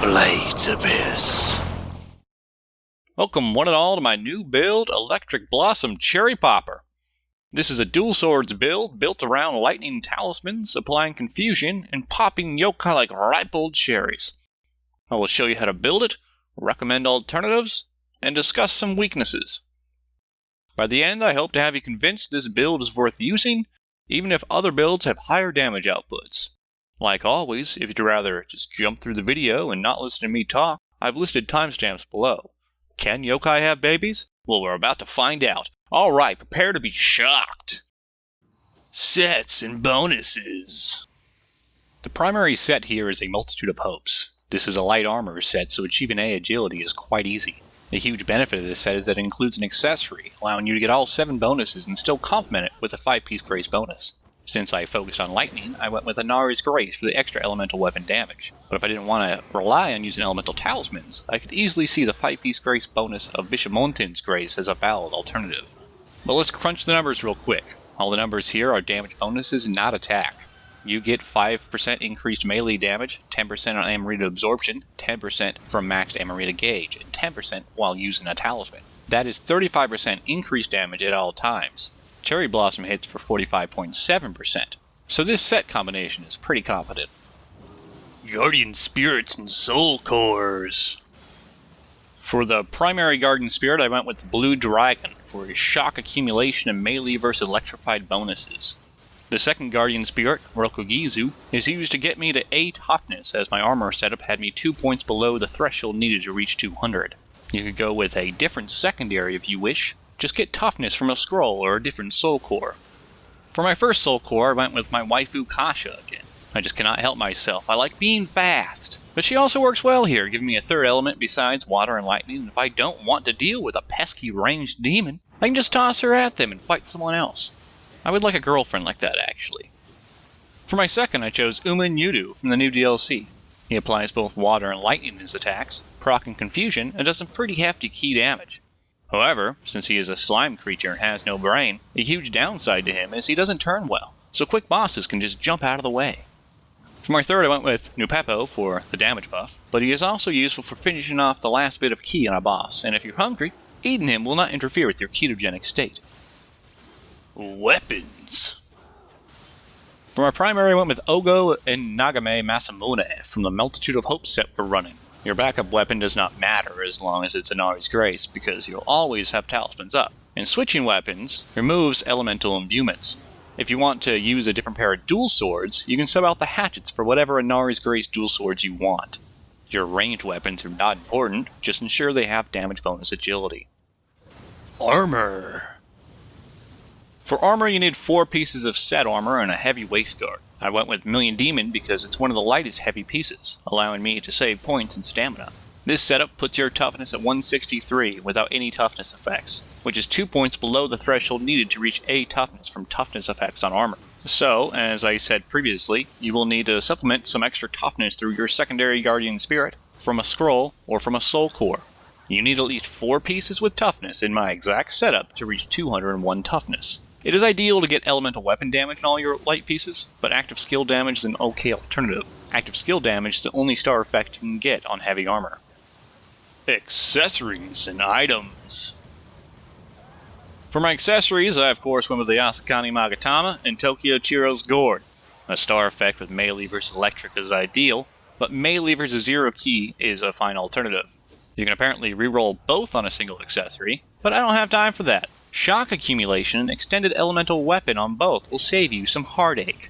Blades Abyss. Welcome one and all to my new build, Electric Blossom Cherry Popper. This is a dual swords build built around lightning talismans, applying confusion, and popping yokai like ripe old cherries. I will show you how to build it, recommend alternatives, and discuss some weaknesses. By the end, I hope to have you convinced this build is worth using, even if other builds have higher damage outputs. Like always, if you'd rather just jump through the video and not listen to me talk, I've listed timestamps below. Can yokai have babies? Well, we're about to find out. Alright, prepare to be shocked. Sets and bonuses. The primary set here is a Multitude of Hopes. This is a light armor set, so achieving A agility is quite easy. A huge benefit of this set is that it includes an accessory, allowing you to get all 7 bonuses and still complement it with a 5-piece Grace bonus. Since I focused on lightning, I went with Inari's Grace for the extra elemental weapon damage. But if I didn't want to rely on using elemental talismans, I could easily see the 5-piece Grace bonus of Bishop Montin's Grace as a valid alternative. But let's crunch the numbers real quick. All the numbers here are damage bonuses, not attack. You get 5% increased melee damage, 10% on Amarita Absorption, 10% from maxed Amarita Gauge, and 10% while using a talisman. That is 35% increased damage at all times. Cherry Blossom hits for 45.7%, so this set combination is pretty competent. Guardian Spirits and Soul Cores. For the primary Guardian Spirit, I went with the Blue Dragon for his shock accumulation and melee versus electrified bonuses. The second Guardian Spirit, Rokugizu, is used to get me to A toughness, as my armor setup had me 2 points below the threshold needed to reach 200. You could go with a different secondary if you wish. Just get toughness from a scroll or a different soul core. For my first soul core, I went with my waifu Kasha again. I just cannot help myself. I like being fast. But she also works well here, giving me a third element besides water and lightning, and if I don't want to deal with a pesky ranged demon, I can just toss her at them and fight someone else. I would like a girlfriend like that, actually. For my second, I chose Uman Yudu from the new DLC. He applies both water and lightning in his attacks, proccing confusion, and does some pretty hefty key damage. However, since he is a slime creature and has no brain, a huge downside to him is he doesn't turn well, so quick bosses can just jump out of the way. For my third, I went with Nupepo for the damage buff, but he is also useful for finishing off the last bit of ki on a boss, and if you're hungry, eating him will not interfere with your ketogenic state. Weapons. For my primary, I went with Ogo and Nagame Masamune from the Multitude of Hope set we're running. Your backup weapon does not matter as long as it's Inari's Grace, because you'll always have talismans up. And switching weapons removes elemental imbuements. If you want to use a different pair of dual swords, you can sub out the hatchets for whatever Inari's Grace dual swords you want. Your ranged weapons are not important, just ensure they have damage bonus agility. Armor. For armor, you need 4 pieces of set armor and a heavy waistguard. I went with Million Demon because it's one of the lightest heavy pieces, allowing me to save points and stamina. This setup puts your toughness at 163 without any toughness effects, which is 2 points below the threshold needed to reach A toughness from toughness effects on armor. So, as I said previously, you will need to supplement some extra toughness through your secondary Guardian Spirit, from a scroll, or from a soul core. You need at least 4 pieces with toughness in my exact setup to reach 201 toughness. It is ideal to get elemental weapon damage in all your light pieces, but active skill damage is an okay alternative. Active skill damage is the only star effect you can get on heavy armor. Accessories and items. For my accessories, I of course went with the Asakani Magatama and Tokyo Chiro's Gourd. A star effect with melee versus electric is ideal, but melee versus zero ki is a fine alternative. You can apparently reroll both on a single accessory, but I don't have time for that. Shock accumulation and extended elemental weapon on both will save you some heartache.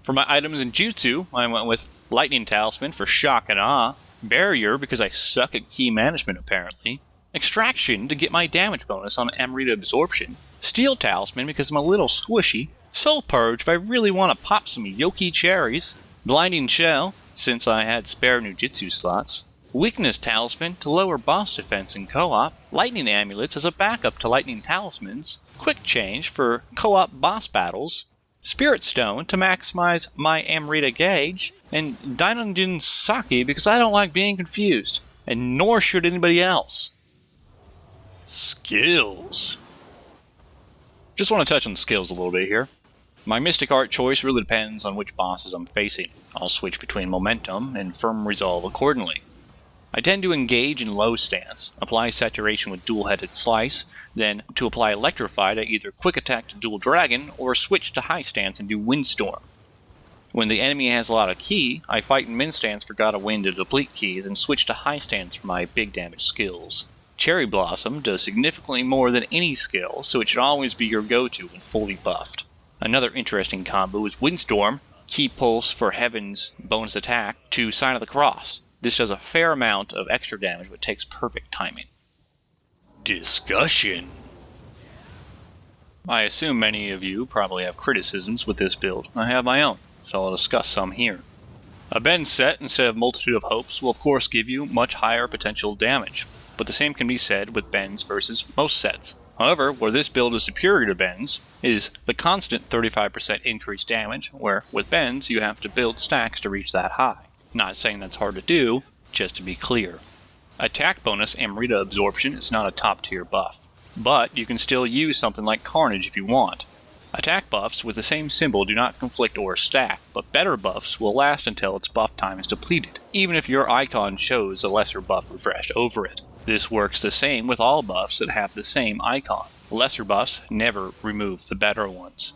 For my items in Jutsu, I went with Lightning Talisman for shock and awe, Barrier because I suck at key management apparently, Extraction to get my damage bonus on Amarita Absorption, Steel Talisman because I'm a little squishy, Soul Purge if I really want to pop some Yoki cherries, Blinding Shell since I had spare Nujitsu slots, Weakness Talisman to lower boss defense in co-op, Lightning Amulets as a backup to Lightning Talismans, Quick Change for co-op boss battles, Spirit Stone to maximize my Amarita Gauge, and Dainonjin Saki because I don't like being confused, and nor should anybody else. Skills. Just want to touch on skills a little bit here. My Mystic Art choice really depends on which bosses I'm facing. I'll switch between Momentum and Firm Resolve accordingly. I tend to engage in low stance, apply saturation with dual-headed slice, then to apply electrified I either quick attack to dual dragon or switch to high stance and do windstorm. When the enemy has a lot of ki, I fight in min stance for God of Wind to deplete ki, then switch to high stance for my big damage skills. Cherry Blossom does significantly more than any skill, so it should always be your go-to when fully buffed. Another interesting combo is Windstorm, Ki Pulse for Heaven's bonus attack to Sign of the Cross. This does a fair amount of extra damage but takes perfect timing. Discussion. I assume many of you probably have criticisms with this build. I have my own, so I'll discuss some here. A bend set instead of Multitude of Hopes will of course give you much higher potential damage, but the same can be said with bends versus most sets. However, where this build is superior to bends is the constant 35% increased damage, where with bends you have to build stacks to reach that high. Not saying that's hard to do, just to be clear. Attack bonus Amrita Absorption is not a top tier buff, but you can still use something like Carnage if you want. Attack buffs with the same symbol do not conflict or stack, but better buffs will last until its buff time is depleted, even if your icon shows a lesser buff refreshed over it. This works the same with all buffs that have the same icon. Lesser buffs never remove the better ones.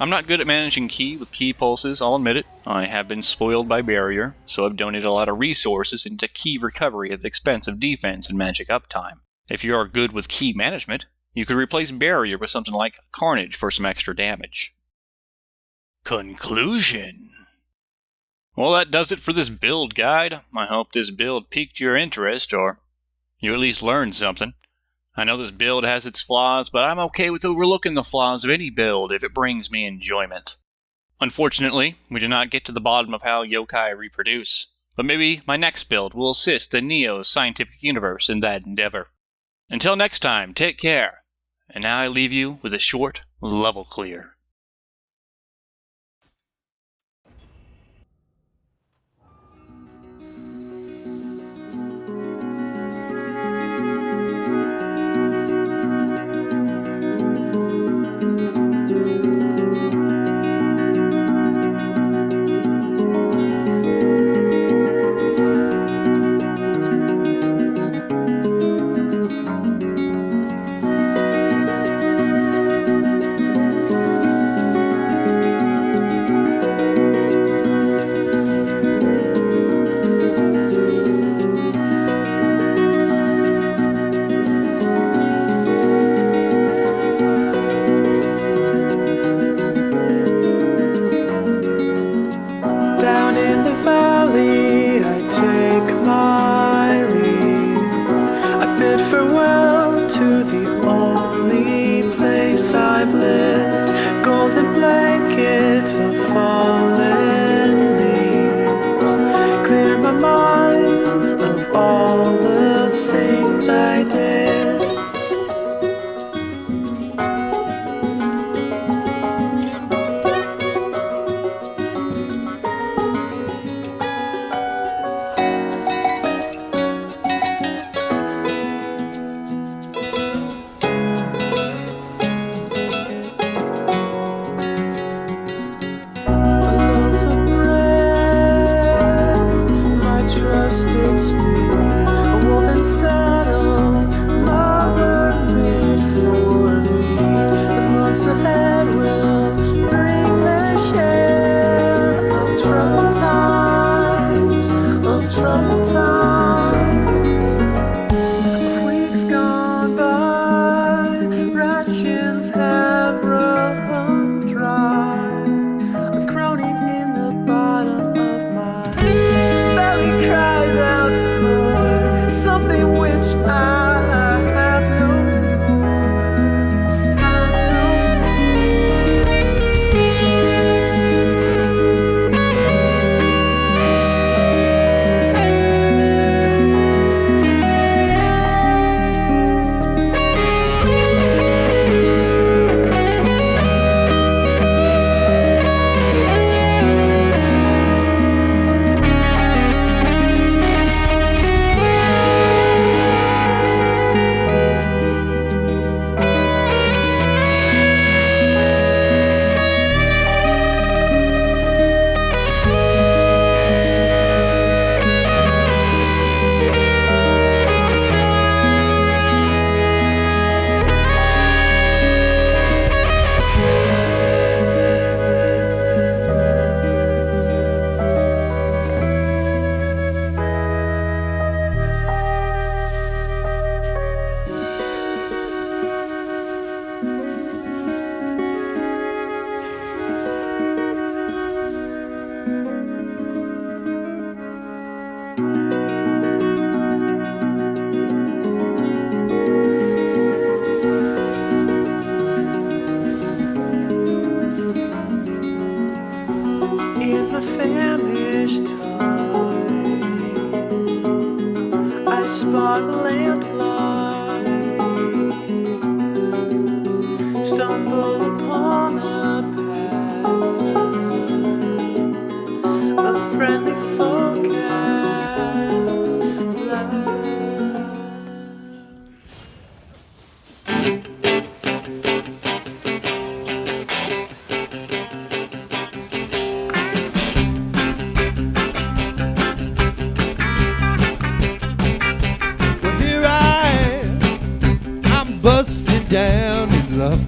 I'm not good at managing ki with ki pulses, I'll admit it. I have been spoiled by barrier, so I've donated a lot of resources into ki recovery at the expense of defense and magic uptime. If you are good with ki management, you could replace barrier with something like Carnage for some extra damage. Conclusion. Well, that does it for this build guide. I hope this build piqued your interest, or you at least learned something. I know this build has its flaws, but I'm okay with overlooking the flaws of any build if it brings me enjoyment. Unfortunately, we did not get to the bottom of how yokai reproduce, but maybe my next build will assist the Nioh scientific universe in that endeavor. Until next time, take care, and now I leave you with a short level clear.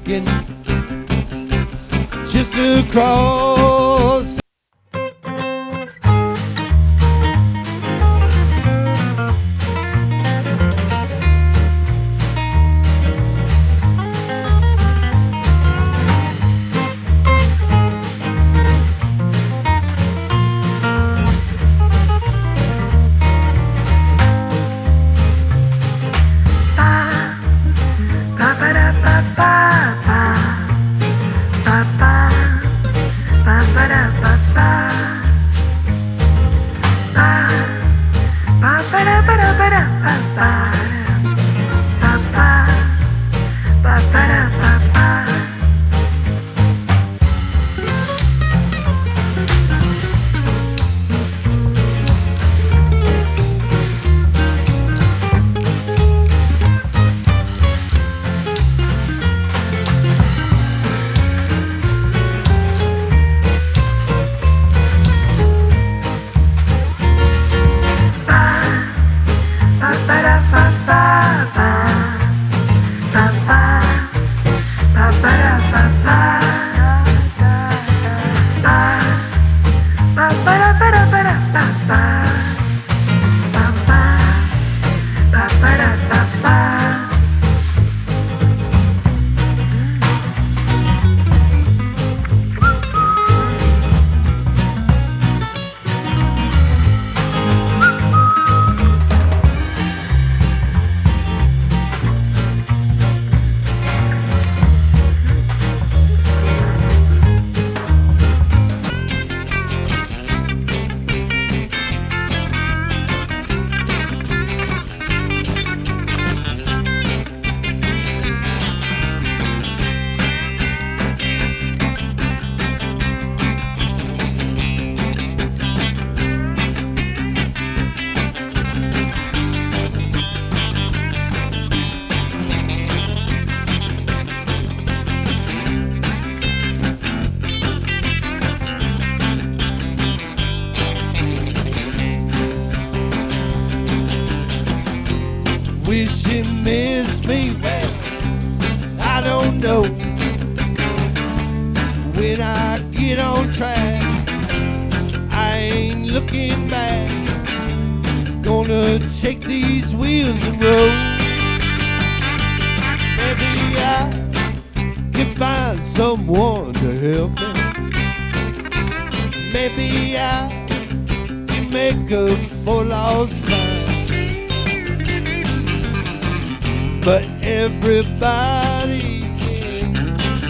looking just across. Wish he missed me, well, I don't know. When I get on track, I ain't looking back. Gonna take these wheels and roll. Maybe I can find someone to help me. Maybe I can make up for lost time. But everybody's in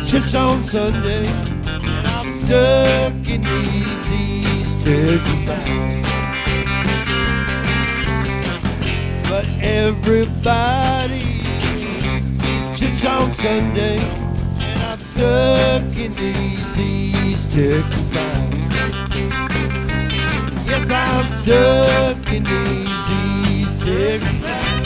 church on Sunday, and I'm stuck in these East Texas banks. But everybody's in church on Sunday, and I'm stuck in these East Texas banks. Yes, I'm stuck in these East Texas banks.